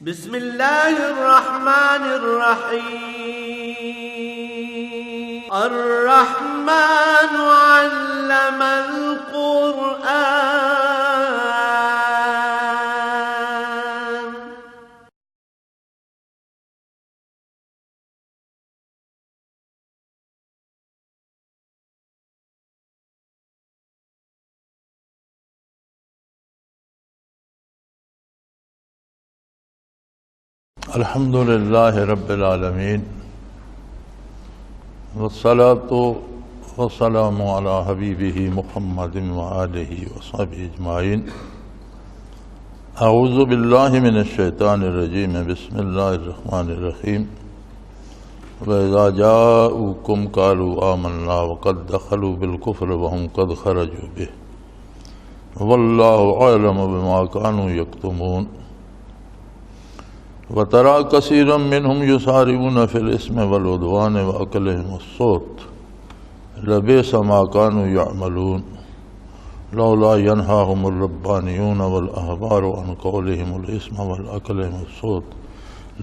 بسم اللہ الرحمن الرحیم الرحمن علم القرآن الحمد للہ رب العالمین والصلاة والسلام علی حبیبہ محمد وآلہ وصحبہ اجمعین۔ اعوذ باللہ من الشیطان الرجیم، بسم اللہ الرحمن الرحیم۔ وَإِذَا جَاءُوكُمْ قَالُوا آمَنَّا وَقَدْ دَخَلُوا بِالْكُفْرِ وَهُمْ قَدْ خَرَجُوا بِهِ وَاللَّهُ أَعْلَمُ بِمَا كَانُوا يَكْتُمُونَ۔ وَتَرَى كَثِيرًا مِّنْهُمْ يُسَارِعُونَ فِي الْإِثْمِ وَالْعُدْوَانِ وَأَكْلِهِمُ السُّحْتَ لَبِئْسَ مَا كَانُوا يَعْمَلُونَ لَوْلَا يَنْهَاهُمُ الرَّبَّانِيُّونَ وَالْأَحْبَارُ عَنْ قَوْلِهِمُ الْإِثْمَ وَأَكْلِهِمُ السُّحْتَ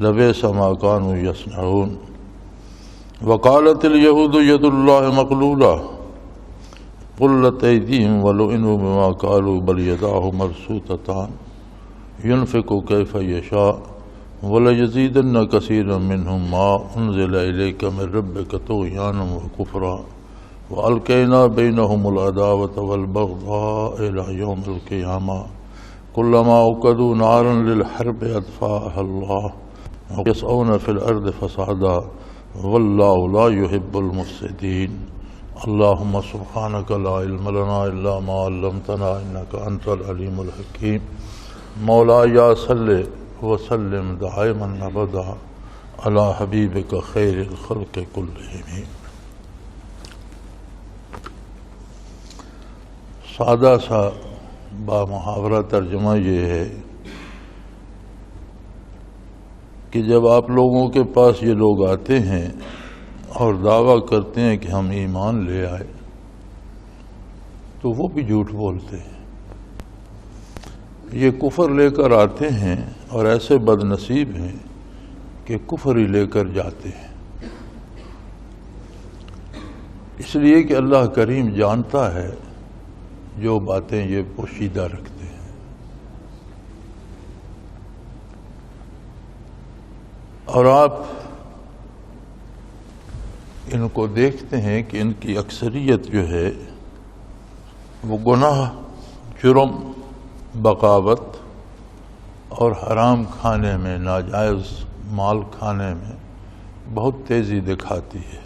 لَبِئْسَ مَا كَانُوا يَصْنَعُونَ۔ وَقَالَتِ الْيَهُودُ يَدُ اللَّهِ مَغْلُولَةٌ غُلَّتْ أَيْدِيهِمْ وَلُعِنُوا بِمَا قَالُوا بَلْ يَدَاهُ مَبْسُوطَتَانِ يُنْفِقُ كَيْفَ يَشَاءُ وَلَيَزِيدَنَّ كَثِيرًا مِّنْهُمْ مَا أُنزِلَ إِلَيْكَ مِن رَّبِّكَ طُغْيَانًا وَكُفْرًا وَأَلْقَيْنَا بَيْنَهُمُ الْعَدَاوَةَ وَالْبَغْضَاءَ إِلَى يَوْمِ الْقِيَامَةِ كُلَّمَا أَوْقَدُوا نَارًا لِلْحَرْبِ أَطْفَأَهَا اللَّهُ وَيَسْعَوْنَ فِي الْأَرْضِ فَسَادًا وَاللَّهُ لَا يُحِبُّ الْمُفْسِدِينَ۔ اللهم سبحانك لا علم لنا إلا ما علمتنا إنك أنت العليم الحكيم۔ مولاي صل وسلم دائما ابدا على حبیبک خیر الخلق کلہم۔ سادہ سا بامحاورہ ترجمہ یہ ہے کہ جب آپ لوگوں کے پاس یہ لوگ آتے ہیں اور دعویٰ کرتے ہیں کہ ہم ایمان لے آئے تو وہ بھی جھوٹ بولتے ہیں۔ یہ کفر لے کر آتے ہیں اور ایسے بد نصیب ہیں کہ کفر ہی لے کر جاتے ہیں، اس لیے کہ اللہ کریم جانتا ہے جو باتیں یہ پوشیدہ رکھتے ہیں۔ اور آپ ان کو دیکھتے ہیں کہ ان کی اکثریت جو ہے وہ گناہ، جرم، بغاوت اور حرام کھانے میں، ناجائز مال کھانے میں بہت تیزی دکھاتی ہے۔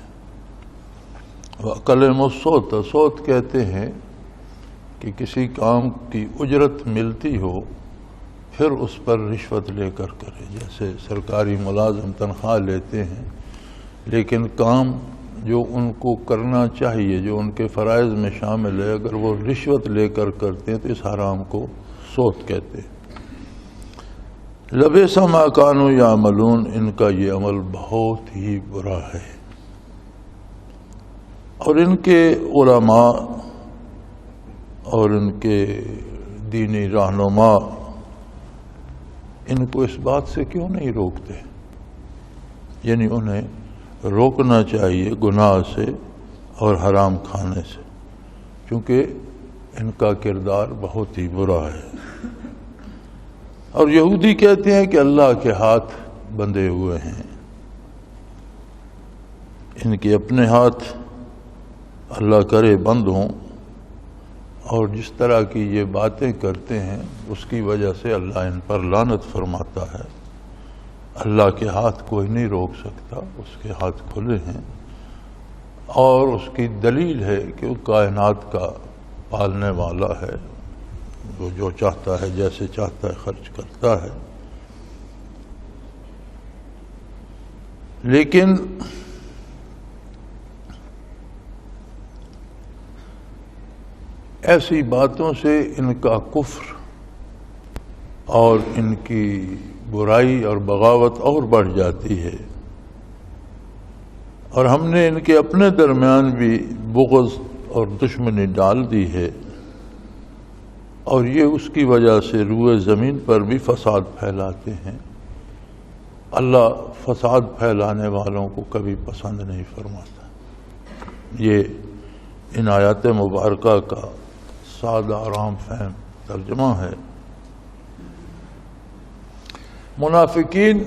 وَأَكْلِهِمُ السُّحْتَ، سوت کہتے ہیں کہ کسی کام کی اجرت ملتی ہو پھر اس پر رشوت لے کر کرے، جیسے سرکاری ملازم تنخواہ لیتے ہیں لیکن کام جو ان کو کرنا چاہیے، جو ان کے فرائض میں شامل ہے، اگر وہ رشوت لے کر کرتے ہیں تو اس حرام کو سوت کہتے ہیں۔ لَبِئْسَ مَا كَانُوا يَعْمَلُونَ، ان کا یہ عمل بہت ہی برا ہے۔ اور ان کے علماء اور ان کے دینی رہنما ان کو اس بات سے کیوں نہیں روکتے؟ یعنی انہیں روکنا چاہیے گناہ سے اور حرام کھانے سے، کیونکہ ان کا کردار بہت ہی برا ہے۔ اور یہودی کہتے ہیں کہ اللہ کے ہاتھ بندھے ہوئے ہیں، ان کے اپنے ہاتھ اللہ کرے بند ہوں، اور جس طرح کی یہ باتیں کرتے ہیں اس کی وجہ سے اللہ ان پر لعنت فرماتا ہے۔ اللہ کے ہاتھ کوئی نہیں روک سکتا، اس کے ہاتھ کھلے ہیں، اور اس کی دلیل ہے کہ وہ کائنات کا پالنے والا ہے، وہ جو چاہتا ہے جیسے چاہتا ہے خرچ کرتا ہے۔ لیکن ایسی باتوں سے ان کا کفر اور ان کی برائی اور بغاوت اور بڑھ جاتی ہے، اور ہم نے ان کے اپنے درمیان بھی بغض اور دشمنی ڈال دی ہے، اور یہ اس کی وجہ سے روئے زمین پر بھی فساد پھیلاتے ہیں۔ اللہ فساد پھیلانے والوں کو کبھی پسند نہیں فرماتا۔ یہ ان آیات مبارکہ کا سادہ آرام فہم ترجمہ ہے۔ منافقین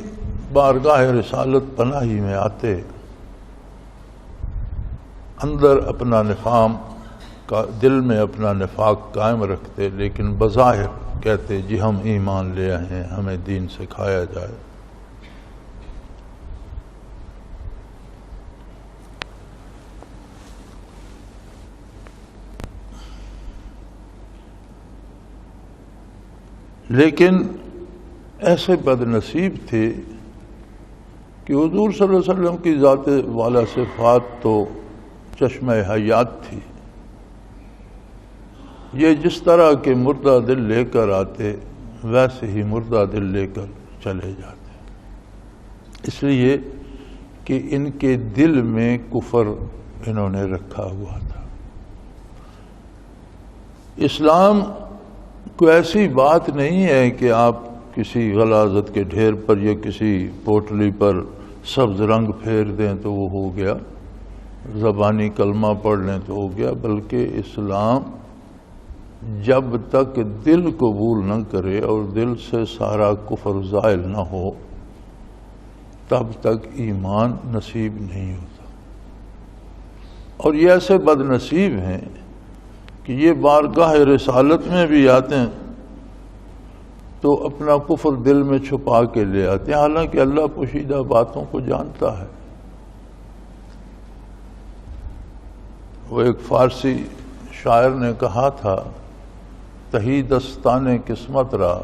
بارگاہ رسالت پناہی میں آتے، اندر اپنا دل میں اپنا نفاق قائم رکھتے، لیکن بظاہر کہتے جی ہم ایمان لے آئے ہیں، ہمیں دین سکھایا جائے۔ لیکن ایسے بد نصیب تھے کہ حضور صلی اللہ علیہ وسلم کی ذات والا صفات تو چشمہ حیات تھی۔ یہ جس طرح کے مردہ دل لے کر آتے ویسے ہی مردہ دل لے کر چلے جاتے، اس لیے کہ ان کے دل میں کفر انہوں نے رکھا ہوا تھا۔ اسلام کوئی ایسی بات نہیں ہے کہ آپ کسی غلاظت کے ڈھیر پر یا کسی پوٹلی پر سبز رنگ پھیر دیں تو وہ ہو گیا، زبانی کلمہ پڑھ لیں تو ہو گیا، بلکہ اسلام جب تک دل قبول نہ کرے اور دل سے سارا کفر زائل نہ ہو تب تک ایمان نصیب نہیں ہوتا۔ اور یہ ایسے بد نصیب ہیں کہ یہ بارگاہ رسالت میں بھی آتے ہیں تو اپنا کفر دل میں چھپا کے لے آتے ہیں، حالانکہ اللہ پوشیدہ باتوں کو جانتا ہے۔ وہ ایک فارسی شاعر نے کہا تھا، تہی دستان قسمت را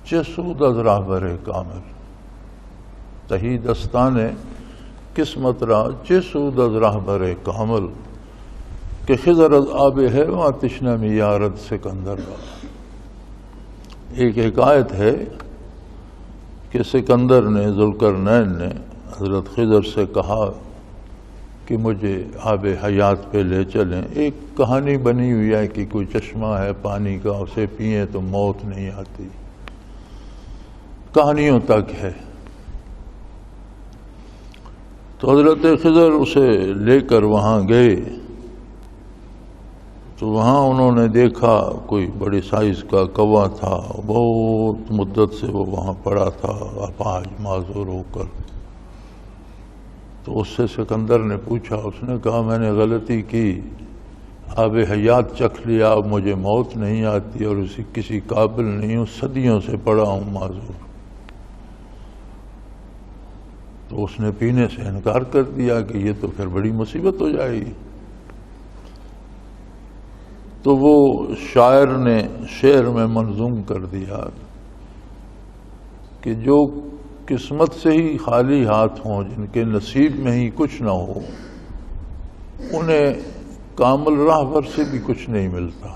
چه سود از راہبر کامل، تہی دستان قسمت را چه سود از راہبر کامل، کہ خضر از آب ہے وہاں تشنہ میں یارد سکندر را۔ ایک حکایت ہے کہ سکندر نے، ذوالقرنین نے حضرت خضر سے کہا کہ مجھے آب حیات پہ لے چلیں۔ ایک کہانی بنی ہوئی ہے کہ کوئی چشمہ ہے پانی کا، اسے پئیں تو موت نہیں آتی، کہانیوں تک ہے۔ تو حضرت خضر اسے لے کر وہاں گئے تو وہاں انہوں نے دیکھا کوئی بڑی سائز کا کوا تھا، بہت مدت سے وہ وہاں پڑا تھا اپاہج معذور ہو کر۔ تو اس سے سکندر نے پوچھا، اس نے کہا میں نے غلطی کی، آب حیات چکھ لیا، اب مجھے موت نہیں آتی اور کسی قابل نہیں ہوں، صدیوں سے پڑا ہوں معذور۔ تو اس نے پینے سے انکار کر دیا کہ یہ تو پھر بڑی مصیبت ہو جائے گی۔ تو وہ شاعر نے شعر میں منظوم کر دیا کہ جو قسمت سے ہی خالی ہاتھ ہوں، جن کے نصیب میں ہی کچھ نہ ہو، انہیں کامل راہبر سے بھی کچھ نہیں ملتا۔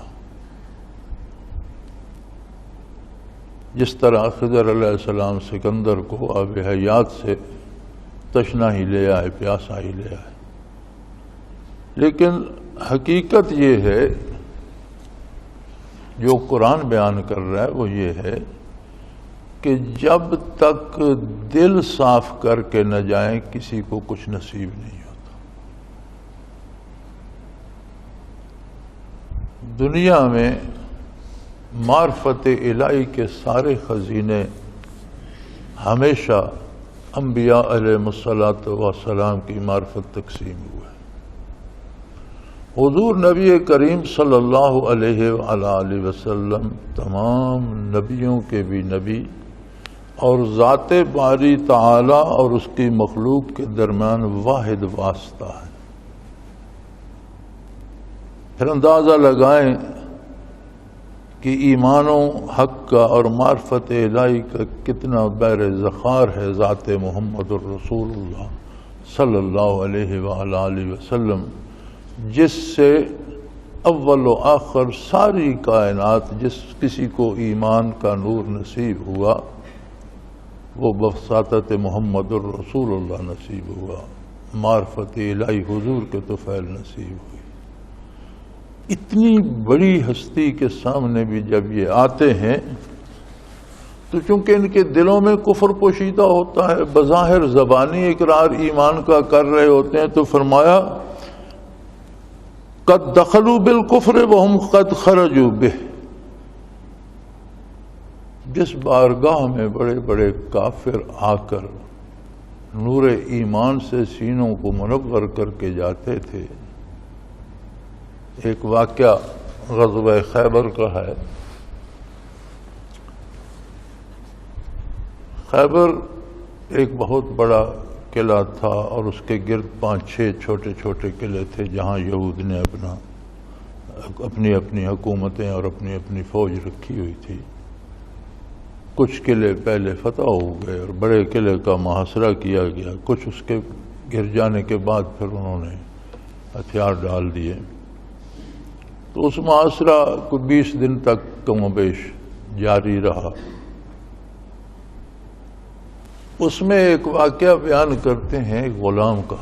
جس طرح خضر علیہ السلام سکندر کو آب حیات سے تشنا ہی لے آئے، پیاسا ہی لے آئے، لیکن حقیقت یہ ہے جو قرآن بیان کر رہا ہے وہ یہ ہے کہ جب تک دل صاف کر کے نہ جائیں کسی کو کچھ نصیب نہیں ہوتا۔ دنیا میں معرفت الہی کے سارے خزینے ہمیشہ انبیاء علیہ الصلاۃ والسلام کی معرفت تقسیم ہوئے۔ حضور نبی کریم صلی اللہ علیہ وآلہ وسلم تمام نبیوں کے بھی نبی اور ذات باری تعالی اور اس کی مخلوق کے درمیان واحد واسطہ ہے۔ پھر اندازہ لگائیں کہ ایمان و حق کا اور معرفت الہی کا کتنا بیر ذخار ہے ذات محمد الرسول اللہ صلی اللہ علیہ وآلہ وسلم، جس سے اول و آخر ساری کائنات جس کسی کو ایمان کا نور نصیب ہوا وہ بواسطہ محمد الرسول اللہ نصیب ہوا، معرفت الہی حضور کے طفیل نصیب ہوئی۔ اتنی بڑی ہستی کے سامنے بھی جب یہ آتے ہیں تو تو چونکہ ان کے دلوں میں کفر پوشیدہ ہوتا ہے، بظاہر زبانی اقرار ایمان کا کر رہے ہوتے ہیں، تو فرمایا قد دخلوا بالکفر وهم قد خرجوا به۔ جس بارگاہ میں بڑے بڑے کافر آ کر نور ایمان سے سینوں کو منور کر کے جاتے تھے، ایک واقعہ غزوہ خیبر کا ہے۔ خیبر ایک بہت بڑا قلعہ تھا اور اس کے گرد 5-6 چھوٹے چھوٹے قلعے تھے جہاں یہود نے اپنی اپنی حکومتیں اور اپنی اپنی فوج رکھی ہوئی تھی۔ کچھ قلعے پہلے فتح ہو گئے اور بڑے قلعے کا محاصرہ کیا گیا، کچھ اس کے گر جانے کے بعد پھر انہوں نے ہتھیار ڈال دیے۔ تو اس محاصرہ کو 20 دن تک کم و بیش جاری رہا۔ اس میں ایک واقعہ بیان کرتے ہیں ایک غلام کا۔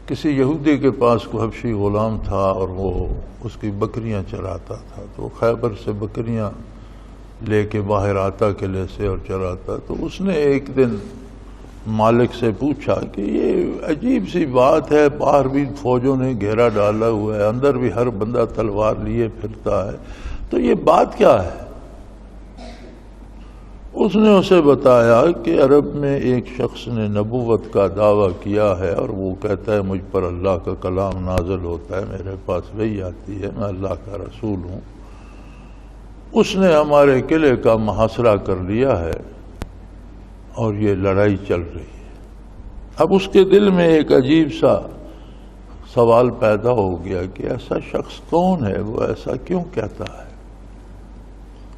کسی یہودی کے پاس کوئی حبشی غلام تھا اور وہ اس کی بکریاں چراتا تھا، تو خیبر سے بکریاں لے کے باہر آتا قلعے سے اور چراتا۔ تو اس نے ایک دن مالک سے پوچھا کہ یہ عجیب سی بات ہے، باہر بھی فوجوں نے گھیرا ڈالا ہوا ہے، اندر بھی ہر بندہ تلوار لیے پھرتا ہے، تو یہ بات کیا ہے؟ اس نے اسے بتایا کہ عرب میں ایک شخص نے نبوت کا دعویٰ کیا ہے اور وہ کہتا ہے مجھ پر اللہ کا کلام نازل ہوتا ہے، میرے پاس وحی آتی ہے، میں اللہ کا رسول ہوں۔ اس نے ہمارے قلعے کا محاصرہ کر لیا ہے اور یہ لڑائی چل رہی ہے۔ اب اس کے دل میں ایک عجیب سا سوال پیدا ہو گیا کہ ایسا شخص کون ہے، وہ ایسا کیوں کہتا ہے؟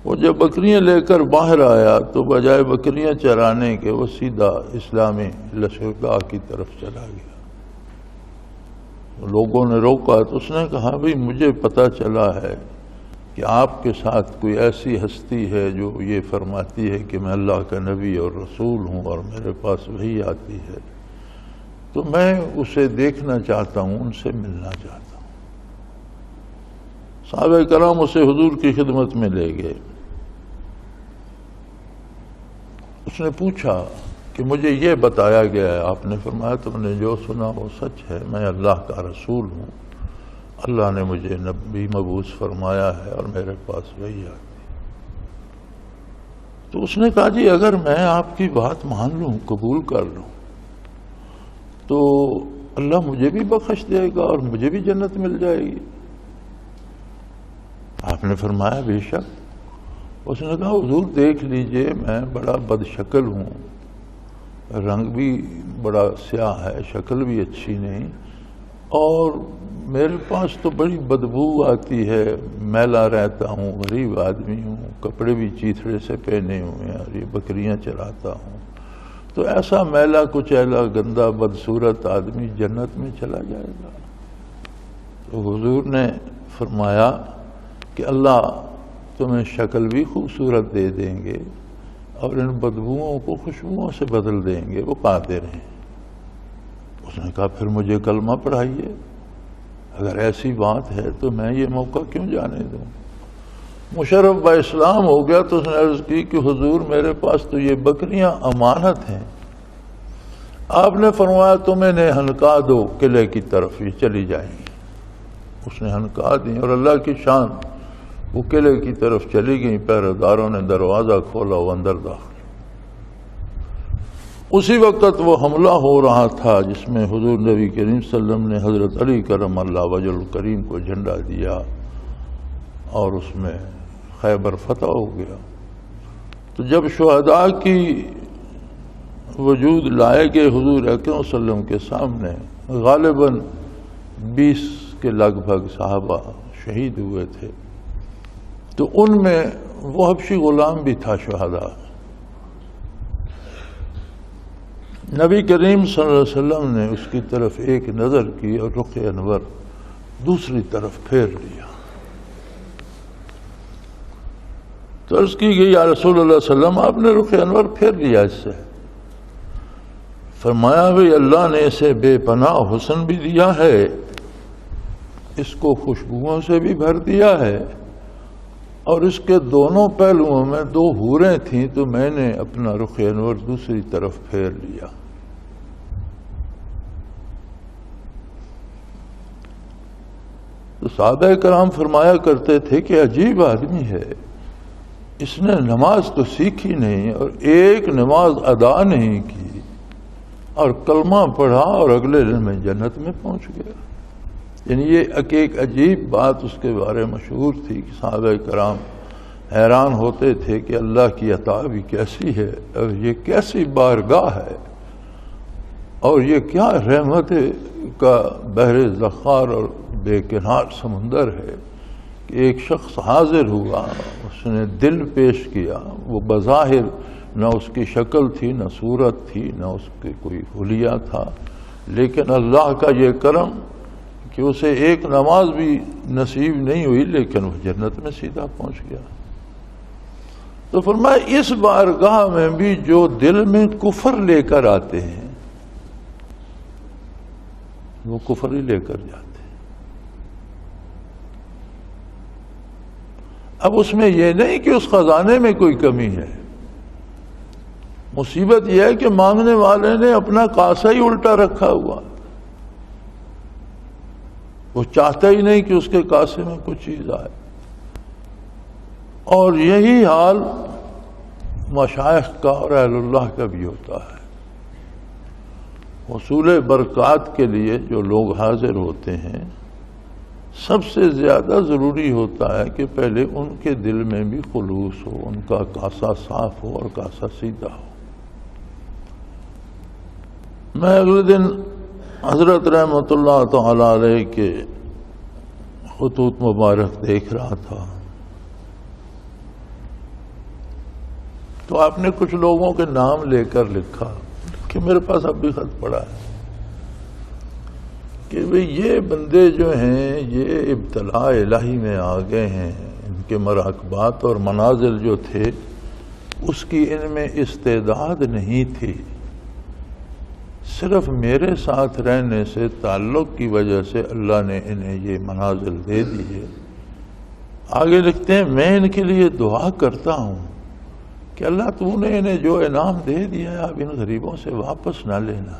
وہ جب بکریاں لے کر باہر آیا تو بجائے بکریاں چرانے کے وہ سیدھا اسلامی لشکرگاہ کی طرف چلا گیا۔ لوگوں نے روکا تو اس نے کہا بھئی مجھے پتہ چلا ہے کہ آپ کے ساتھ کوئی ایسی ہستی ہے جو یہ فرماتی ہے کہ میں اللہ کا نبی اور رسول ہوں اور میرے پاس وحی آتی ہے، تو میں اسے دیکھنا چاہتا ہوں، ان سے ملنا چاہتا ہوں۔ صحابہ کرام اسے حضور کی خدمت میں لے گئے۔ اس نے پوچھا کہ مجھے یہ بتایا گیا ہے، آپ نے فرمایا تم نے جو سنا وہ سچ ہے، میں اللہ کا رسول ہوں، اللہ نے مجھے نبی مبعوث فرمایا ہے اور میرے پاس وحی آتی۔ تو اس نے کہا جی اگر میں آپ کی بات مان لوں، قبول کر لوں، تو اللہ مجھے بھی بخش دے گا اور مجھے بھی جنت مل جائے گی۔ آپ نے فرمایا بے شک۔ اس نے کہا حضور دیکھ لیجئے میں بڑا بد شکل ہوں، رنگ بھی بڑا سیاہ ہے، شکل بھی اچھی نہیں، اور میرے پاس تو بڑی بدبو آتی ہے، میلا رہتا ہوں، غریب آدمی ہوں، کپڑے بھی چیتھڑے سے پہنے ہوئے ہیں اور یہ بکریاں چراتا ہوں، تو ایسا میلا کچیلا گندا بدصورت آدمی جنت میں چلا جائے گا؟ تو حضور نے فرمایا کہ اللہ تمہیں شکل بھی خوبصورت دے دیں گے اور ان بدبوؤں کو خوشبوؤں سے بدل دیں گے، وہ قادر ہیں۔ اس نے کہا پھر مجھے کلمہ پڑھائیے، اگر ایسی بات ہے تو میں یہ موقع کیوں جانے دوں؟ مشرف با اسلام ہو گیا تو اس نے عرض کی کہ حضور میرے پاس تو یہ بکریاں امانت ہیں، آپ نے فرمایا تم انہیں ہنکا دو قلعے کی طرف، یہ چلی جائیں گی۔ اس نے ہنکا دی اور اللہ کی شان وہ قلعے کی طرف چلی گئیں، پہرے داروں نے دروازہ کھولا، وہ اندر داخل۔ اسی وقت وہ حملہ ہو رہا تھا جس میں حضور نبی کریم صلی اللہ علیہ وسلم نے حضرت علی کرم اللہ وجہ الکریم کو جھنڈا دیا اور اس میں خیبر فتح ہو گیا۔ تو جب شہداء کی وجود لائے گئے حضور اکرم صلی اللہ علیہ وسلم کے سامنے، غالباً 20 کے لگ بھگ صحابہ شہید ہوئے تھے، تو ان میں وہ حبشی غلام بھی تھا شہداء۔ نبی کریم صلی اللہ علیہ وسلم نے اس کی طرف ایک نظر کی اور رخ انور دوسری طرف پھیر لیا۔ تو عرض کی گئی یا رسول اللہ صلی اللہ علیہ وسلم آپ نے رخ انور پھیر لیا اس سے؟ فرمایا بھئی اللہ نے اسے بے پناہ حسن بھی دیا ہے، اس کو خوشبوؤں سے بھی بھر دیا ہے، اور اس کے دونوں پہلوؤں میں دو حوریں تھیں تو میں نے اپنا رخ انور دوسری طرف پھیر لیا۔ تو صحابہ کرام فرمایا کرتے تھے کہ عجیب آدمی ہے، اس نے نماز تو سیکھی نہیں اور ایک نماز ادا نہیں کی اور کلمہ پڑھا اور اگلے دن میں جنت میں پہنچ گیا۔ یعنی یہ ایک عجیب بات اس کے بارے میں مشہور تھی کہ صحابہ کرام حیران ہوتے تھے کہ اللہ کی عطا بھی کیسی ہے اور یہ کیسی بارگاہ ہے اور یہ کیا رحمت کا بحر ذخار اور بے کنار سمندر ہے کہ ایک شخص حاضر ہوا، اس نے دل پیش کیا، وہ بظاہر نہ اس کی شکل تھی نہ صورت تھی نہ اس کی کوئی حلیہ تھا، لیکن اللہ کا یہ کرم کہ اسے ایک نماز بھی نصیب نہیں ہوئی لیکن وہ جنت میں سیدھا پہنچ گیا۔ تو فرمایا اس بارگاہ میں بھی جو دل میں کفر لے کر آتے ہیں وہ کفر ہی لے کر جاتے ہیں۔ اب اس میں یہ نہیں کہ اس خزانے میں کوئی کمی ہے، مصیبت یہ ہے کہ مانگنے والے نے اپنا کاسہ ہی الٹا رکھا ہوا، وہ چاہتا ہی نہیں کہ اس کے کاسے میں کچھ چیز آئے۔ اور یہی حال مشائخ کا اور اہل اللہ کا بھی ہوتا ہے۔ حصول برکات کے لیے جو لوگ حاضر ہوتے ہیں سب سے زیادہ ضروری ہوتا ہے کہ پہلے ان کے دل میں بھی خلوص ہو، ان کا کاسہ صاف ہو اور کاسہ سیدھا ہو۔ میں اگلے دن حضرت رحمۃ اللہ تعالی علیہ کے خطوط مبارک دیکھ رہا تھا تو آپ نے کچھ لوگوں کے نام لے کر لکھا کہ میرے پاس اب بھی خط پڑا ہے کہ یہ بندے جو ہیں یہ ابتلاء الہی میں آ گئے ہیں، ان کے مراقبات اور منازل جو تھے اس کی ان میں استعداد نہیں تھی، صرف میرے ساتھ رہنے سے تعلق کی وجہ سے اللہ نے انہیں یہ منازل دے دی ہے۔ آگے لکھتے ہیں میں ان کے لیے دعا کرتا ہوں کہ اللہ تو نے انہیں جو انعام دے دیا ہے اب ان غریبوں سے واپس نہ لینا،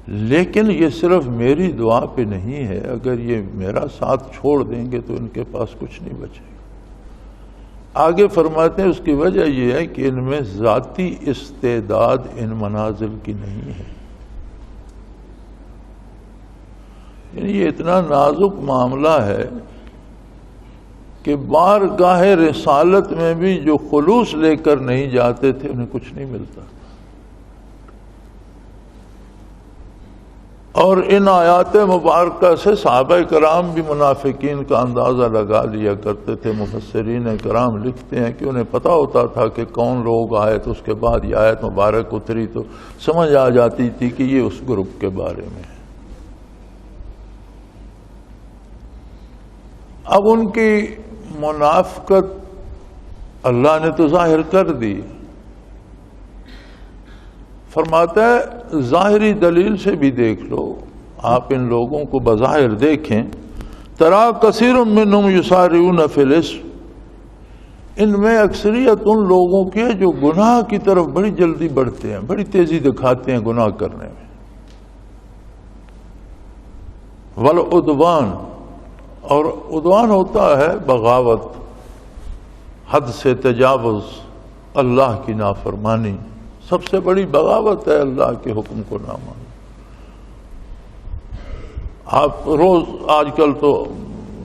لیکن یہ صرف میری دعا پہ نہیں ہے، اگر یہ میرا ساتھ چھوڑ دیں گے تو ان کے پاس کچھ نہیں بچے گا۔ آگے فرماتے ہیں اس کی وجہ یہ ہے کہ ان میں ذاتی استعداد ان منازل کی نہیں ہے۔ یعنی یہ اتنا نازک معاملہ ہے کہ بارگاہ رسالت میں بھی جو خلوص لے کر نہیں جاتے تھے انہیں کچھ نہیں ملتا۔ اور ان آیات مبارکہ سے صحابہ کرام بھی منافقین کا اندازہ لگا لیا کرتے تھے۔ مفسرین کرام لکھتے ہیں کہ انہیں پتہ ہوتا تھا کہ کون لوگ آئے تو اس کے بعد یہ آیت مبارک اتری تو سمجھ آ جاتی تھی کہ یہ اس گروپ کے بارے میں ہے۔ اب ان کی منافقت اللہ نے تو ظاہر کر دی، فرماتا ہے ظاہری دلیل سے بھی دیکھ لو، آپ ان لوگوں کو بظاہر دیکھیں، ترا کثیر منہم یسارعون فی الاسم، ان میں اکثریت ان لوگوں کی ہے جو گناہ کی طرف بڑی جلدی بڑھتے ہیں، بڑی تیزی دکھاتے ہیں گناہ کرنے میں، والعدوان، اور عدوان ہوتا ہے بغاوت، حد سے تجاوز، اللہ کی نافرمانی، سب سے بڑی بغاوت ہے اللہ کے حکم کو نہ ماننا۔ آپ روز آج کل تو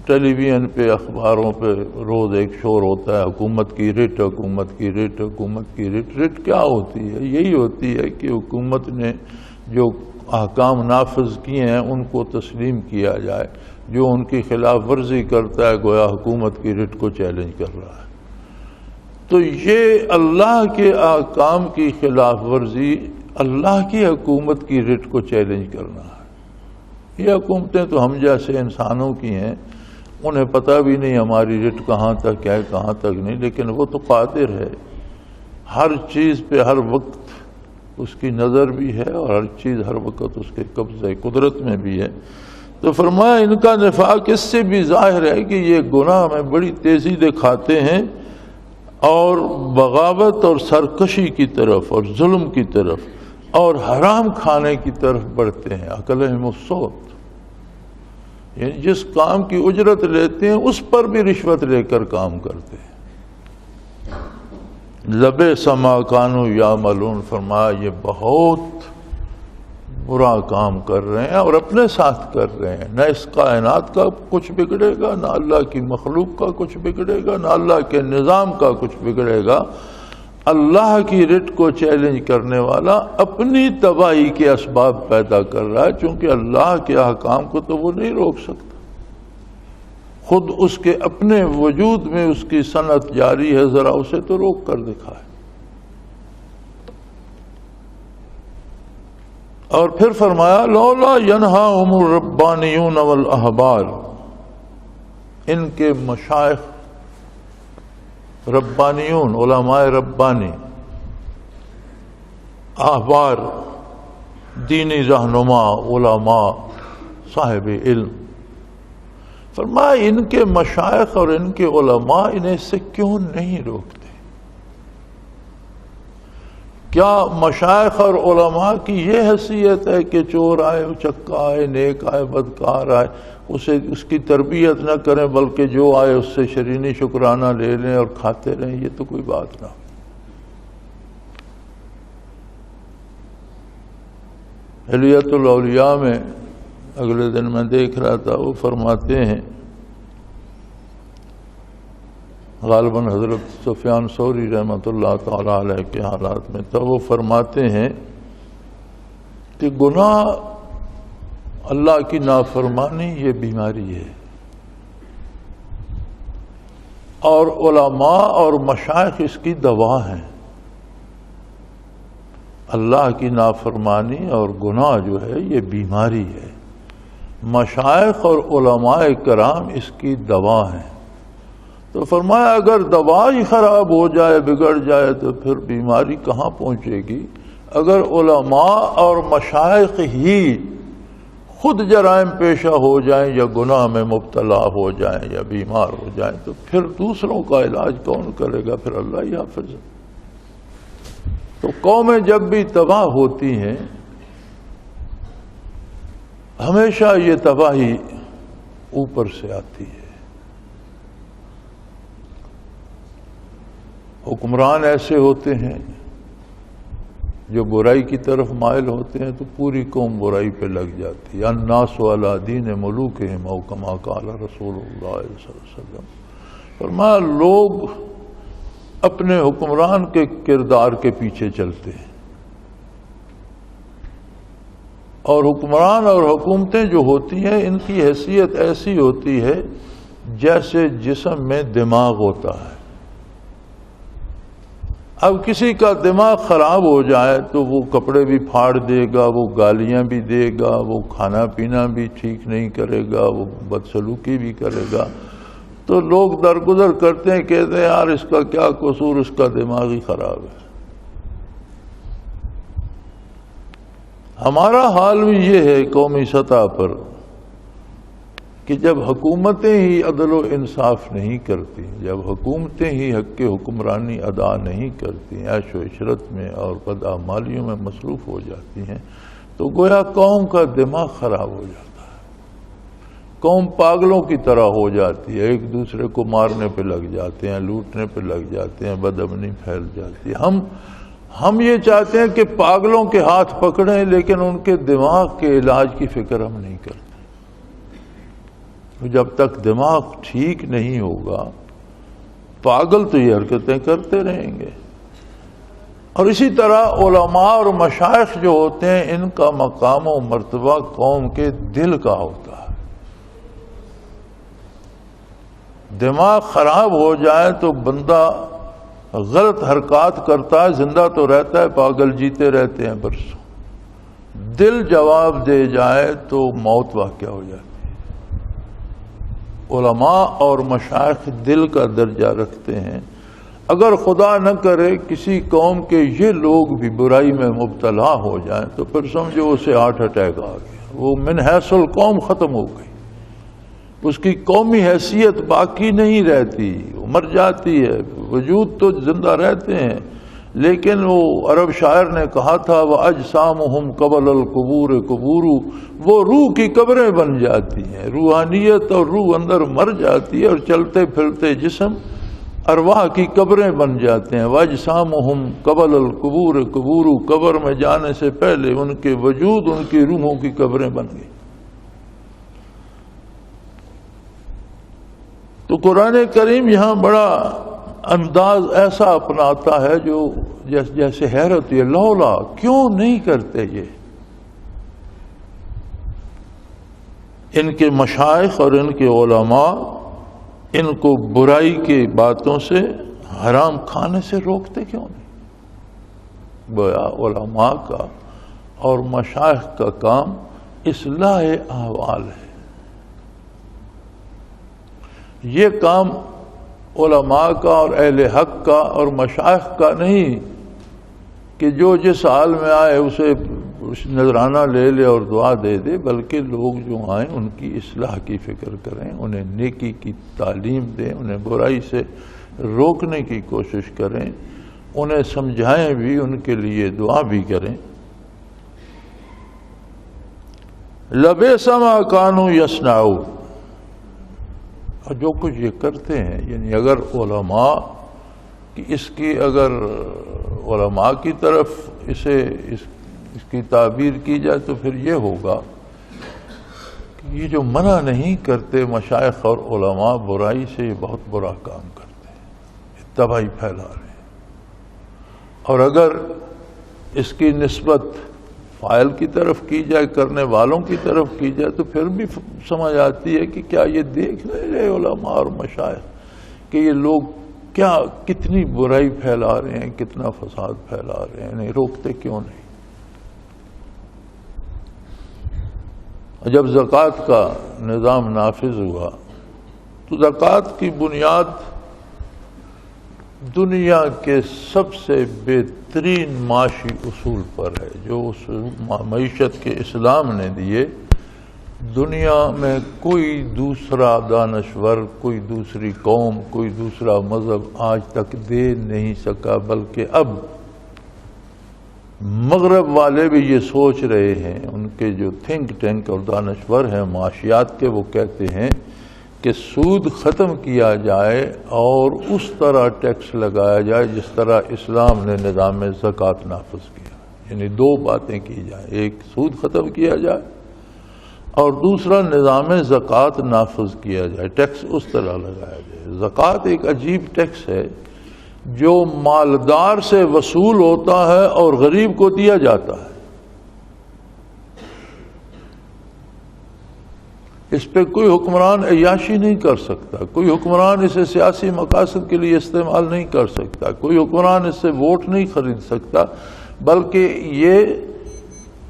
ٹیلی ویژن پہ اخباروں پہ روز ایک شور ہوتا ہے حکومت کی رٹ، حکومت کی رٹ، حکومت کی رٹ۔ رٹ کیا ہوتی ہے؟ یہی ہوتی ہے کہ حکومت نے جو احکام نافذ کیے ہیں ان کو تسلیم کیا جائے، جو ان کی خلاف ورزی کرتا ہے گویا حکومت کی رٹ کو چیلنج کر رہا ہے۔ تو یہ اللہ کے احکام کی خلاف ورزی اللہ کی حکومت کی رٹ کو چیلنج کرنا ہے۔ یہ حکومتیں تو ہم جیسے انسانوں کی ہیں، انہیں پتہ بھی نہیں ہماری رٹ کہاں تک ہے کہاں تک نہیں، لیکن وہ تو قادر ہے، ہر چیز پہ ہر وقت اس کی نظر بھی ہے اور ہر چیز ہر وقت اس کے قبضہ قدرت میں بھی ہے۔ تو فرمایا ان کا نفاق اس سے بھی ظاہر ہے کہ یہ گناہ میں بڑی تیزی دکھاتے ہیں اور بغاوت اور سرکشی کی طرف اور ظلم کی طرف اور حرام کھانے کی طرف بڑھتے ہیں. اکلہم السوت، یعنی جس کام کی اجرت لیتے ہیں اس پر بھی رشوت لے کر کام کرتے ہیں. لبئس ما کانوا یعملون، فرمایا یہ بہت برا کام کر رہے ہیں اور اپنے ساتھ کر رہے ہیں. نہ اس کائنات کا کچھ بگڑے گا، نہ اللہ کی مخلوق کا کچھ بگڑے گا، نہ اللہ کے نظام کا کچھ بگڑے گا. اللہ کی رٹ کو چیلنج کرنے والا اپنی تباہی کے اسباب پیدا کر رہا ہے، چونکہ اللہ کے احکام کو تو وہ نہیں روک سکتا. خود اس کے اپنے وجود میں اس کی صنعت جاری ہے، ذرا اسے تو روک کر دکھائے. اور پھر فرمایا لولا ینہاہم الربانیون والاحبار، ان کے مشائخ ربانیون، علماء ربانی، احبار دینی رہنما، علماء صاحب علم، فرمایا ان کے مشائخ اور ان کے علماء انہیں اس سے کیوں نہیں روکتے؟ کیا مشائخ اور علماء کی یہ حیثیت ہے کہ چور آئے چکا آئے، نیک آئے بدکار آئے اسے اس کی تربیت نہ کریں، بلکہ جو آئے اس سے شرینی شکرانہ لے لیں اور کھاتے رہیں؟ یہ تو کوئی بات نہ. حلیت الاولیاء میں اگلے دن میں دیکھ رہا تھا، وہ فرماتے ہیں، غالباً حضرت سفیان ثوری رحمۃ اللہ تعالی علیہ کے حالات میں تھا، وہ فرماتے ہیں کہ گناہ، اللہ کی نافرمانی یہ بیماری ہے، اور علماء اور مشائخ اس کی دوا ہیں. اللہ کی نافرمانی اور گناہ جو ہے یہ بیماری ہے، مشائخ اور علماء کرام اس کی دوا ہیں. تو فرمایا اگر دوا ہی خراب ہو جائے، بگڑ جائے، تو پھر بیماری کہاں پہنچے گی؟ اگر علماء اور مشائخ ہی خود جرائم پیشہ ہو جائیں یا گناہ میں مبتلا ہو جائیں یا بیمار ہو جائیں، تو پھر دوسروں کا علاج کون کرے گا؟ پھر اللہ ہی حافظ ہے. تو قومیں جب بھی تباہ ہوتی ہیں، ہمیشہ یہ تباہی اوپر سے آتی ہے. حکمران ایسے ہوتے ہیں جو برائی کی طرف مائل ہوتے ہیں تو پوری قوم برائی پہ لگ جاتی ہے. الناس علی دین ملوکہم او کما قال رسول اللہ صلی اللہ علیہ وسلم. فرمایا لوگ اپنے حکمران کے کردار کے پیچھے چلتے ہیں، اور حکمران اور حکومتیں جو ہوتی ہیں ان کی حیثیت ایسی ہوتی ہے جیسے جسم میں دماغ ہوتا ہے. اب کسی کا دماغ خراب ہو جائے تو وہ کپڑے بھی پھاڑ دے گا، وہ گالیاں بھی دے گا، وہ کھانا پینا بھی ٹھیک نہیں کرے گا، وہ بدسلوکی بھی کرے گا. تو لوگ درگزر کرتے ہیں، کہتے ہیں یار اس کا کیا قصور، اس کا دماغ ہی خراب ہے. ہمارا حال بھی یہ ہے قومی سطح پر کہ جب حکومتیں ہی عدل و انصاف نہیں کرتی، جب حکومتیں ہی حق کی حکمرانی ادا نہیں کرتی، عیش و عشرت میں اور بداعمالیوں میں مصروف ہو جاتی ہیں، تو گویا قوم کا دماغ خراب ہو جاتا ہے. قوم پاگلوں کی طرح ہو جاتی ہے، ایک دوسرے کو مارنے پہ لگ جاتے ہیں، لوٹنے پہ لگ جاتے ہیں، بدامنی پھیل جاتی ہے. ہم یہ چاہتے ہیں کہ پاگلوں کے ہاتھ پکڑیں، لیکن ان کے دماغ کے علاج کی فکر ہم نہیں کرتے. جب تک دماغ ٹھیک نہیں ہوگا پاگل تو یہ حرکتیں کرتے رہیں گے. اور اسی طرح علماء اور مشائخ جو ہوتے ہیں ان کا مقام و مرتبہ قوم کے دل کا ہوتا ہے. دماغ خراب ہو جائے تو بندہ غلط حرکات کرتا ہے، زندہ تو رہتا ہے، پاگل جیتے رہتے ہیں برسوں. دل جواب دے جائے تو موت واقع ہو جاتی ہے. علماء اور مشائخ دل کا درجہ رکھتے ہیں. اگر خدا نہ کرے کسی قوم کے یہ لوگ بھی برائی میں مبتلا ہو جائیں تو پھر سمجھو اسے ہارٹ اٹیک آ گیا، وہ من حیث القوم ختم ہو گئی، اس کی قومی حیثیت باقی نہیں رہتی، وہ مر جاتی ہے۔ وجود تو زندہ رہتے ہیں، لیکن وہ عرب شاعر نے کہا تھا وَأَجْسَامُهُمْ قَبْلَ الْقُبُورِ قُبُورُ، وہ روح کی قبریں بن جاتی ہیں، روحانیت اور روح اندر مر جاتی ہے، اور چلتے پھرتے جسم ارواح کی قبریں بن جاتے ہیں۔ وَأَجْسَامُهُمْ قَبْلَ الْقُبُورِ قُبُورُ، قبر میں جانے سے پہلے ان کے وجود ان کی روحوں کی قبریں بن گئی۔ تو قرآن کریم یہاں بڑا انداز ایسا اپناتا ہے جو جیسے حیرت ہوئی، لولا، کیوں نہیں کرتے یہ؟ ان کے مشائخ اور ان کے علماء ان کو برائی کی باتوں سے، حرام کھانے سے روکتے کیوں نہیں؟ گویا علماء کا اور مشائخ کا کام اصلاح احوال ہے۔ یہ کام علماء کا اور اہل حق کا اور مشائخ کا نہیں کہ جو جس حال میں آئے اسے نذرانہ لے لے اور دعا دے دے، بلکہ لوگ جو آئیں ان کی اصلاح کی فکر کریں، انہیں نیکی کی تعلیم دیں، انہیں برائی سے روکنے کی کوشش کریں، انہیں سمجھائیں بھی، ان کے لیے دعا بھی کریں۔ لَبِئْسَ مَا كَانُوا يَصْنَعُونَ، اور جو کچھ یہ کرتے ہیں، یعنی اگر علماء اگر علماء کی طرف اس کی تعبیر کی جائے تو پھر یہ ہوگا کہ یہ جو منع نہیں کرتے مشائخ اور علماء برائی سے، یہ بہت برا کام کرتے ہیں، تباہی پھیلا رہے ہیں۔ اور اگر اس کی نسبت فاعل کی طرف کی جائے، کرنے والوں کی طرف کی جائے، تو پھر بھی سمجھ آتی ہے کہ کیا یہ دیکھ نہیں رہے علماء اور مشائخ کہ یہ لوگ کتنی برائی پھیلا رہے ہیں، کتنا فساد پھیلا رہے ہیں، نہیں روکتے کیوں نہیں؟ جب زکوٰۃ کا نظام نافذ ہوا تو زکوٰۃ کی بنیاد دنیا کے سب سے بہترین معاشی اصول پر ہے، جو اس معیشت کے اسلام نے دیے۔ دنیا میں کوئی دوسرا دانشور، کوئی دوسری قوم، کوئی دوسرا مذہب آج تک دے نہیں سکا، بلکہ اب مغرب والے بھی یہ سوچ رہے ہیں، ان کے جو تھنک ٹینک اور دانشور ہیں معاشیات کے، وہ کہتے ہیں کہ سود ختم کیا جائے اور اس طرح ٹیکس لگایا جائے جس طرح اسلام نے نظام زکوٰۃ نافذ کیا، یعنی دو باتیں کی جائیں، ایک سود ختم کیا جائے اور دوسرا نظام زکوٰۃ نافذ کیا جائے، ٹیکس اس طرح لگایا جائے۔ زکوٰۃ ایک عجیب ٹیکس ہے جو مالدار سے وصول ہوتا ہے اور غریب کو دیا جاتا ہے۔ اس پہ کوئی حکمران عیاشی نہیں کر سکتا، کوئی حکمران اسے سیاسی مقاصد کے لیے استعمال نہیں کر سکتا، کوئی حکمران اس سے ووٹ نہیں خرید سکتا، بلکہ یہ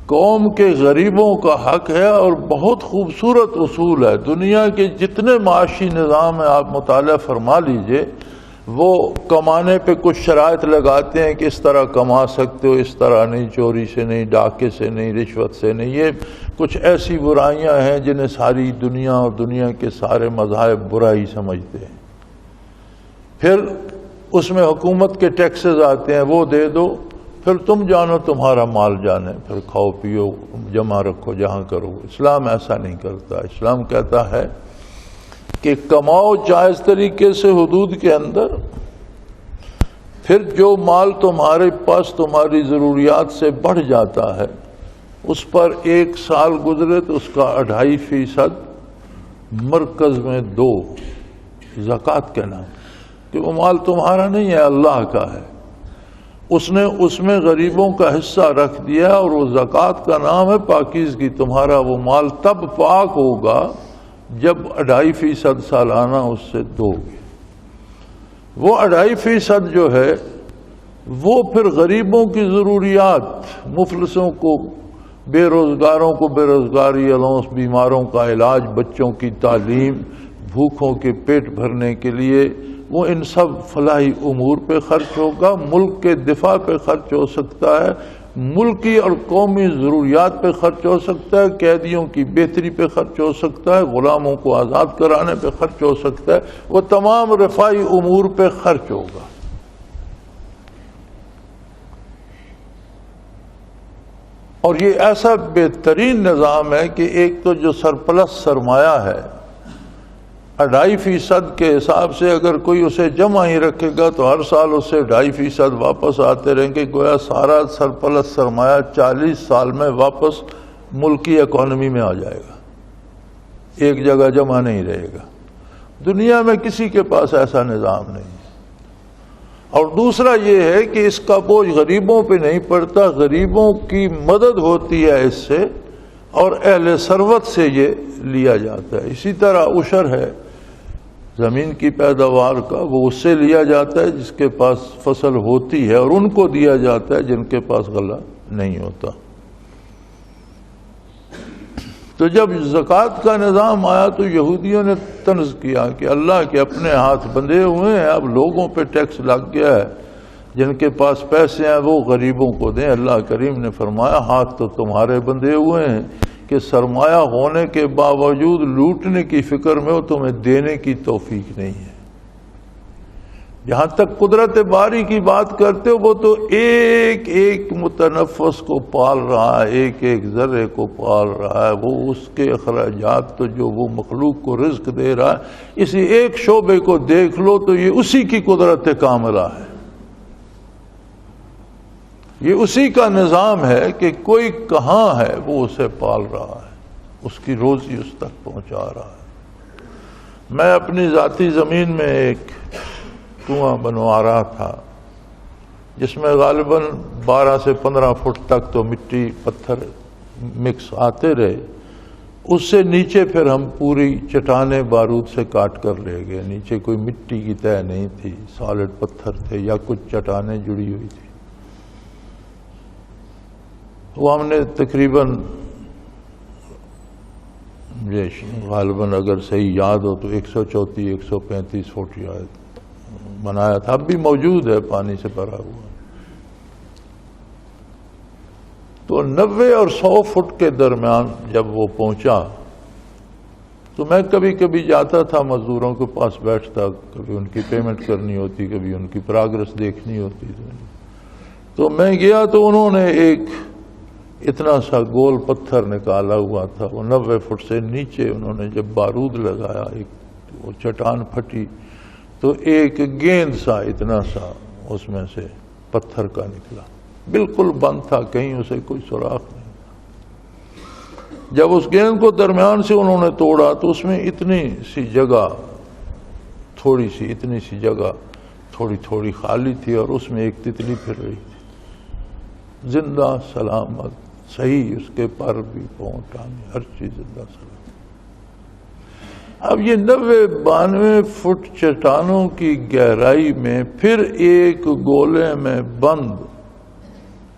قوم کے غریبوں کا حق ہے اور بہت خوبصورت اصول ہے۔ دنیا کے جتنے معاشی نظام ہیں آپ مطالعہ فرما لیجئے، وہ کمانے پہ کچھ شرائط لگاتے ہیں کہ اس طرح کما سکتے ہو، اس طرح نہیں، چوری سے نہیں، ڈاکے سے نہیں، رشوت سے نہیں۔ یہ کچھ ایسی برائیاں ہیں جنہیں ساری دنیا اور دنیا کے سارے مذاہب برائی سمجھتے ہیں۔ پھر اس میں حکومت کے ٹیکسز آتے ہیں، وہ دے دو، پھر تم جانو تمہارا مال جانے، پھر کھاؤ پیو، جمع رکھو جہاں کرو۔ اسلام ایسا نہیں کرتا، اسلام کہتا ہے کہ کماؤ جائز طریقے سے حدود کے اندر، پھر جو مال تمہارے پاس تمہاری ضروریات سے بڑھ جاتا ہے اس پر 1 سال گزرے تو اس کا 2.5% مرکز میں دو، زکوٰۃ کے نام، کہ وہ مال تمہارا نہیں ہے، اللہ کا ہے۔ اس نے اس میں غریبوں کا حصہ رکھ دیا اور وہ زکوٰۃ کا نام ہے پاکیزگی۔ تمہارا وہ مال تب پاک ہوگا جب 2.5% سالانہ اس سے دو گے۔ وہ 2.5% جو ہے وہ پھر غریبوں کی ضروریات، مفلسوں کو، بے روزگاروں کو بے روزگاری الاؤنس، بیماروں کا علاج، بچوں کی تعلیم، بھوکوں کے پیٹ بھرنے کے لیے، وہ ان سب فلاحی امور پہ خرچ ہوگا، ملک کے دفاع پہ خرچ ہو سکتا ہے، ملکی اور قومی ضروریات پہ خرچ ہو سکتا ہے، قیدیوں کی بہتری پہ خرچ ہو سکتا ہے، غلاموں کو آزاد کرانے پہ خرچ ہو سکتا ہے، وہ تمام رفاہی امور پہ خرچ ہوگا۔ اور یہ ایسا بہترین نظام ہے کہ ایک تو جو سرپلس سرمایہ ہے 2.5% کے حساب سے اگر کوئی اسے جمع ہی رکھے گا تو ہر سال اس سے 2.5% واپس آتے رہیں گے، گویا سارا سرپلس سرمایہ 40 سال میں واپس ملکی اکانومی میں آ جائے گا، ایک جگہ جمع نہیں رہے گا۔ دنیا میں کسی کے پاس ایسا نظام نہیں ہے۔ اور دوسرا یہ ہے کہ اس کا بوجھ غریبوں پہ نہیں پڑتا، غریبوں کی مدد ہوتی ہے اس سے، اور اہل ثروت سے یہ لیا جاتا ہے۔ اسی طرح عشر ہے زمین کی پیداوار کا، وہ اس سے لیا جاتا ہے جس کے پاس فصل ہوتی ہے، اور ان کو دیا جاتا ہے جن کے پاس غلہ نہیں ہوتا۔ تو جب زکوٰۃ کا نظام آیا تو یہودیوں نے طنز کیا کہ اللہ کے اپنے ہاتھ بندھے ہوئے ہیں، اب لوگوں پہ ٹیکس لگ گیا ہے، جن کے پاس پیسے ہیں وہ غریبوں کو دیں۔ اللہ کریم نے فرمایا ہاتھ تو تمہارے بندھے ہوئے ہیں کہ سرمایہ ہونے کے باوجود لوٹنے کی فکر میں ہو، تمہیں دینے کی توفیق نہیں ہے۔ جہاں تک قدرت باری کی بات کرتے ہو، وہ تو ایک ایک متنفس کو پال رہا ہے، ایک ایک ذرے کو پال رہا ہے، وہ اس کے اخراجات تو جو وہ مخلوق کو رزق دے رہا ہے، اسی ایک شعبے کو دیکھ لو تو یہ اسی کی قدرت کاملہ ہے، یہ اسی کا نظام ہے کہ کوئی کہاں ہے وہ اسے پال رہا ہے، اس کی روزی اس تک پہنچا رہا ہے۔ میں اپنی ذاتی زمین میں ایک کنواں بنوا رہا تھا جس میں غالباً 12 سے 15 فٹ تک تو مٹی پتھر مکس آتے رہے، اس سے نیچے پھر ہم پوری چٹانیں بارود سے کاٹ کر لے گئے، نیچے کوئی مٹی کی تہ نہیں تھی، سالڈ پتھر تھے یا کچھ چٹانیں جڑی ہوئی تھی۔ وہ ہم نے تقریباً غالباً اگر صحیح یاد ہو تو 134-135 فٹ بنایا تھا، اب بھی موجود ہے، پانی سے بھرا ہوا۔ تو 90 اور 100 فٹ کے درمیان جب وہ پہنچا تو میں کبھی کبھی جاتا تھا، مزدوروں کے پاس بیٹھتا، کبھی ان کی پیمنٹ کرنی ہوتی، کبھی ان کی پراگرس دیکھنی ہوتی۔ تو میں گیا تو انہوں نے ایک اتنا سا گول پتھر نکالا ہوا تھا، وہ 90 فٹ سے نیچے انہوں نے جب بارود لگایا، ایک وہ چٹان پھٹی تو ایک گیند سا اتنا سا اس میں سے پتھر کا نکلا، بالکل بند تھا، کہیں اسے کوئی سوراخ نہیں۔ جب اس گیند کو درمیان سے انہوں نے توڑا تو اس میں اتنی سی جگہ تھوڑی تھوڑی خالی تھی، اور اس میں ایک تتلی پھر رہی تھی، زندہ سلامت، صحیح، اس کے پر بھی پاؤں ٹانگیں ہر چیز زندہ سلامت۔ اب یہ 90-92 فٹ چٹانوں کی گہرائی میں پھر ایک گولے میں بند،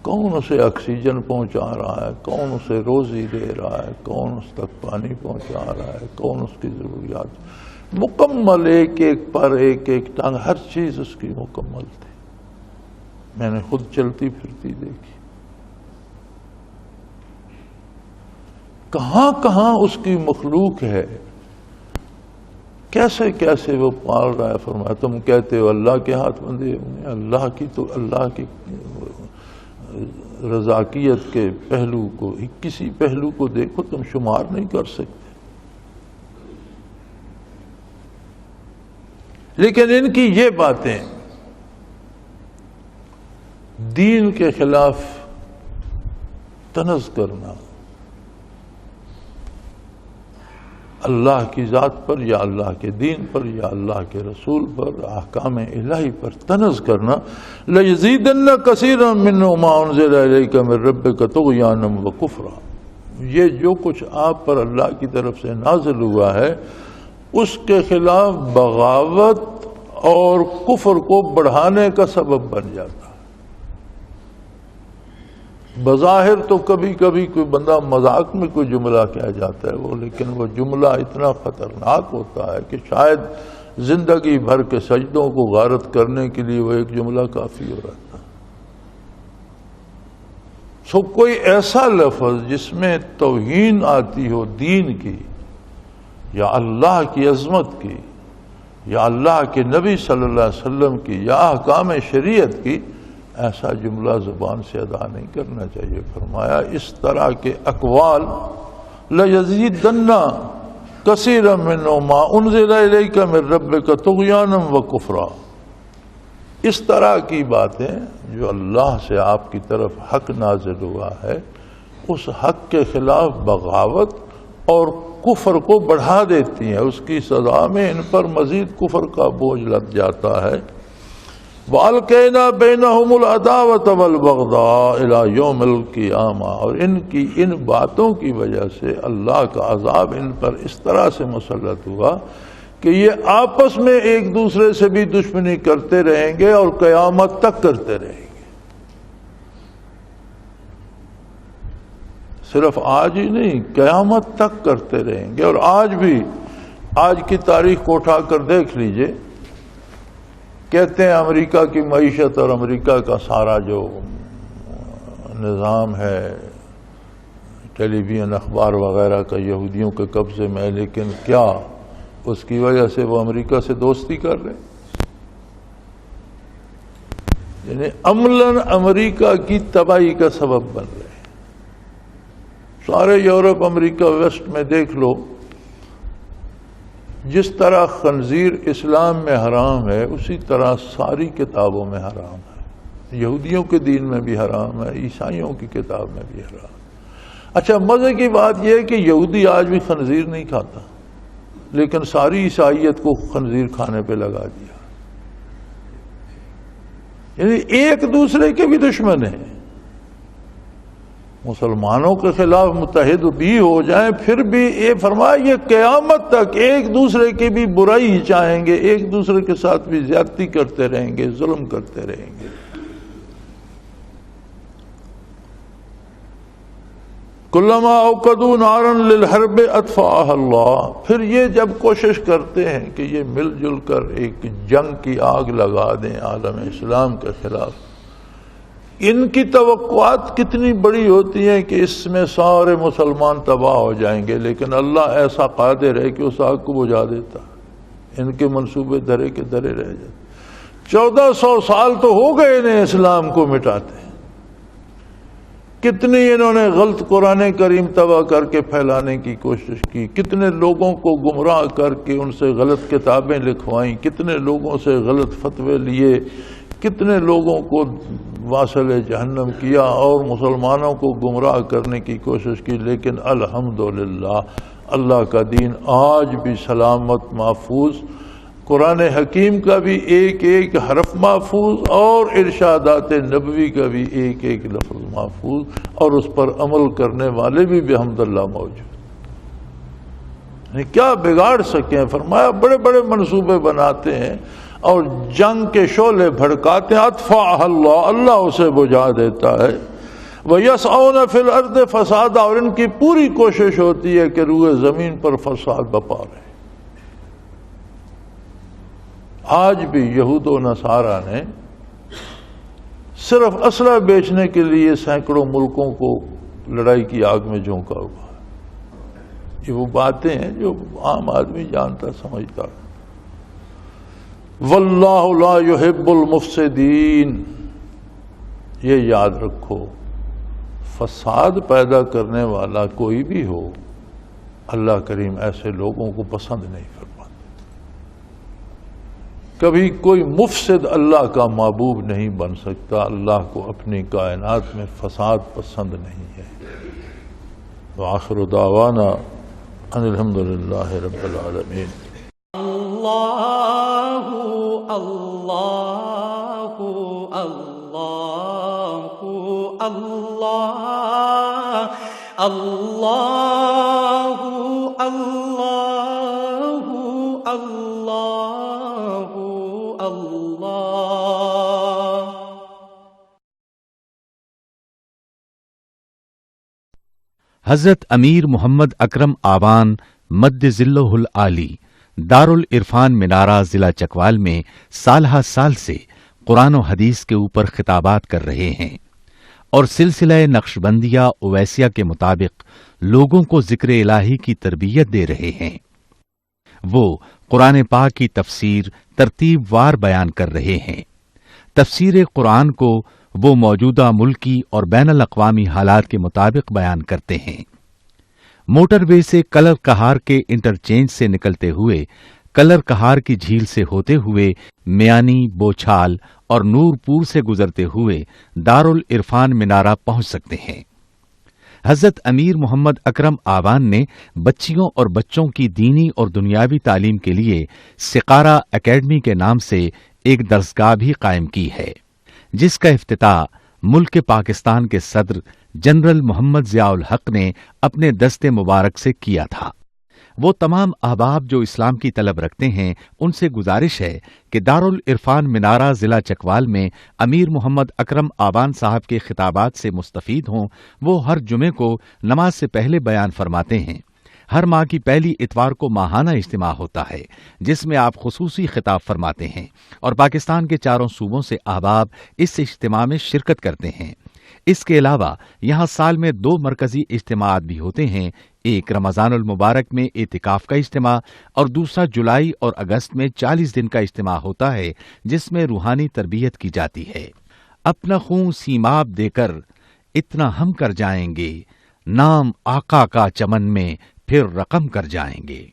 کون اسے آکسیجن پہنچا رہا ہے، کون اسے روزی دے رہا ہے، کون اس تک پانی پہنچا رہا ہے، کون اس کی ضروریات، مکمل ایک ایک پر ایک ایک ٹانگ، ہر چیز اس کی مکمل تھی۔ میں نے خود چلتی پھرتی دیکھی، کہاں کہاں اس کی مخلوق ہے، کیسے کیسے وہ پال رہا ہے۔ فرمایا تم کہتے ہو اللہ کے ہاتھ بندھے ہوئے ہیں، اللہ کی رضاکیت کے پہلو کو، کسی پہلو کو دیکھو، تم شمار نہیں کر سکتے۔ لیکن ان کی یہ باتیں دین کے خلاف طنز کرنا، اللہ کی ذات پر یا اللہ کے دین پر یا اللہ کے رسول پر، احکام الہی پر طنز کرنا، لَيَزِيدَنَّ كَثِيرًا مِّنْهُ مَا أُنزِلَ إِلَيْكَ مِن رَّبِّكَ طُغْيَانًا وَكُفْرًا۔ یہ جو کچھ آپ پر اللہ کی طرف سے نازل ہوا ہے اس کے خلاف بغاوت اور کفر کو بڑھانے کا سبب بن جاتا ہے۔ بظاہر تو کبھی کبھی کوئی بندہ مذاق میں کوئی جملہ کہہ جاتا ہے وہ، لیکن وہ جملہ اتنا خطرناک ہوتا ہے کہ شاید زندگی بھر کے سجدوں کو غارت کرنے کے لیے وہ ایک جملہ کافی ہو رہتا ہے۔ سو کوئی ایسا لفظ جس میں توہین آتی ہو دین کی یا اللہ کی عظمت کی یا اللہ کے نبی صلی اللہ علیہ وسلم کی یا احکام شریعت کی، ایسا جملہ زبان سے ادا نہیں کرنا چاہیے۔ فرمایا اس طرح کے اقوال لَيَزِيدَنَّ كَثِيرًا مِّنْهُ مَا أُنزِلَ إِلَيْكَ مِن رَّبِّكَ طُغْيَانًا وَكُفْرًا، اس طرح کی باتیں جو اللہ سے آپ کی طرف حق نازل ہوا ہے اس حق کے خلاف بغاوت اور کفر کو بڑھا دیتی ہیں، اس کی سزا میں ان پر مزید کفر کا بوجھ لگ جاتا ہے۔ وَأَلْقَيْنَا بَيْنَهُمُ الْعَدَاوَةَ وَالْبَغْضَاءَ إِلَى يَوْمِ الْقِيَامَةِ، اور ان کی ان باتوں کی وجہ سے اللہ کا عذاب ان پر اس طرح سے مسلط ہوا کہ یہ آپس میں ایک دوسرے سے بھی دشمنی کرتے رہیں گے اور قیامت تک کرتے رہیں گے۔ صرف آج ہی نہیں، قیامت تک کرتے رہیں گے۔ اور آج بھی، آج کی تاریخ کو اٹھا کر دیکھ لیجئے، کہتے ہیں امریکہ کی معیشت اور امریکہ کا سارا جو نظام ہے ٹیلی ویژن اخبار وغیرہ کا یہودیوں کے قبضے میں، لیکن کیا اس کی وجہ سے وہ امریکہ سے دوستی کر رہے ہیں؟ یعنی عملاً امریکہ کی تباہی کا سبب بن رہے ہیں۔ سارے یورپ، امریکہ، ویسٹ میں دیکھ لو، جس طرح خنزیر اسلام میں حرام ہے اسی طرح ساری کتابوں میں حرام ہے، یہودیوں کے دین میں بھی حرام ہے، عیسائیوں کی کتاب میں بھی حرام ہے۔ اچھا، مزے کی بات یہ ہے کہ یہودی آج بھی خنزیر نہیں کھاتا، لیکن ساری عیسائیت کو خنزیر کھانے پہ لگا دیا۔ یعنی ایک دوسرے کے بھی دشمن ہیں، مسلمانوں کے خلاف متحد بھی ہو جائیں پھر بھی یہ فرمایا یہ قیامت تک ایک دوسرے کی بھی برائی ہی چاہیں گے، ایک دوسرے کے ساتھ بھی زیادتی کرتے رہیں گے، ظلم کرتے رہیں گے۔ کلما اوقدوا نارا للحرب اطفاها اللہ، پھر یہ جب کوشش کرتے ہیں کہ یہ مل جل کر ایک جنگ کی آگ لگا دیں عالم اسلام کے خلاف، ان کی توقعات کتنی بڑی ہوتی ہیں کہ اس میں سارے مسلمان تباہ ہو جائیں گے، لیکن اللہ ایسا قادر ہے کہ اس آگ کو بجھا دیتا، ان کے منصوبے دھرے کے دھرے رہ جاتے۔ 1400 سال تو ہو گئے انہیں اسلام کو مٹاتے، کتنی انہوں نے غلط قرآن کریم تباہ کر کے پھیلانے کی کوشش کی، کتنے لوگوں کو گمراہ کر کے ان سے غلط کتابیں لکھوائیں، کتنے لوگوں سے غلط فتوے لیے، کتنے لوگوں کو واصل جہنم کیا اور مسلمانوں کو گمراہ کرنے کی کوشش کی، لیکن الحمدللہ اللہ کا دین آج بھی سلامت محفوظ، قرآن حکیم کا بھی ایک ایک حرف محفوظ اور ارشادات نبوی کا بھی ایک ایک لفظ محفوظ، اور اس پر عمل کرنے والے بھی بحمداللہ موجود۔ یعنی کیا بگاڑ سکیں؟ فرمایا بڑے بڑے منصوبے بناتے ہیں اور جنگ کے شعلے بھڑکاتے ہیں، اطفاء اللہ، اللہ اسے بجھا دیتا ہے۔ وَيَسْعَوْنَ فِي الْأَرْضِ فَسَادًا، اور ان کی پوری کوشش ہوتی ہے کہ روئے زمین پر فساد بپا رہے۔ آج بھی یہود و نصارہ نے صرف اسلحہ بیچنے کے لیے سینکڑوں ملکوں کو لڑائی کی آگ میں جھونکا ہوا ہے۔ یہ وہ باتیں ہیں جو عام آدمی جانتا سمجھتا ہے۔ واللہ لا يحب المفسدین، یہ یاد رکھو، فساد پیدا کرنے والا کوئی بھی ہو، اللہ کریم ایسے لوگوں کو پسند نہیں فرماتا۔ کبھی کوئی مفسد اللہ کا محبوب نہیں بن سکتا، اللہ کو اپنی کائنات میں فساد پسند نہیں ہے۔ وآخر دعوانا ان الحمدللہ رب العالمین۔ اللہ اللہ اللہ اللہ اللہ اللہ اللہ اللہ۔ حضرت امیر محمد اکرم آوان مد ذلہ العالی دارالعرفان منارہ ضلع چکوال میں سالہ سال سے قرآن و حدیث کے اوپر خطابات کر رہے ہیں، اور سلسلہ نقشبندیہ اویسیہ کے مطابق لوگوں کو ذکر الہی کی تربیت دے رہے ہیں۔ وہ قرآن پاک کی تفسیر ترتیب وار بیان کر رہے ہیں۔ تفسیر قرآن کو وہ موجودہ ملکی اور بین الاقوامی حالات کے مطابق بیان کرتے ہیں۔ موٹر وے سے کلر کہار کے انٹرچینج سے نکلتے ہوئے کلر کہار کی جھیل سے ہوتے ہوئے میانی، بوچھال اور نور پور سے گزرتے ہوئے دارالعرفان منارہ پہنچ سکتے ہیں۔ حضرت امیر محمد اکرم آوان نے بچیوں اور بچوں کی دینی اور دنیاوی تعلیم کے لیے سقارہ اکیڈمی کے نام سے ایک درسگاہ بھی قائم کی ہے، جس کا افتتاح ملک پاکستان کے صدر جنرل محمد ضیاء الحق نے اپنے دست مبارک سے کیا تھا۔ وہ تمام احباب جو اسلام کی طلب رکھتے ہیں ان سے گزارش ہے کہ دارالعرفان منارہ ضلع چکوال میں امیر محمد اکرم آوان صاحب کے خطابات سے مستفید ہوں۔ وہ ہر جمعے کو نماز سے پہلے بیان فرماتے ہیں۔ ہر ماہ کی پہلی اتوار کو ماہانہ اجتماع ہوتا ہے جس میں آپ خصوصی خطاب فرماتے ہیں اور پاکستان کے چاروں صوبوں سے احباب اس اجتماع میں شرکت کرتے ہیں۔ اس کے علاوہ یہاں سال میں 2 مرکزی اجتماعات بھی ہوتے ہیں، ایک رمضان المبارک میں اعتکاف کا اجتماع اور دوسرا جولائی اور اگست میں 40 دن کا اجتماع ہوتا ہے جس میں روحانی تربیت کی جاتی ہے۔ اپنا خون سیماب دے کر اتنا ہم کر جائیں گے، نام آقا کا چمن میں پھر رقم کر جائیں گے۔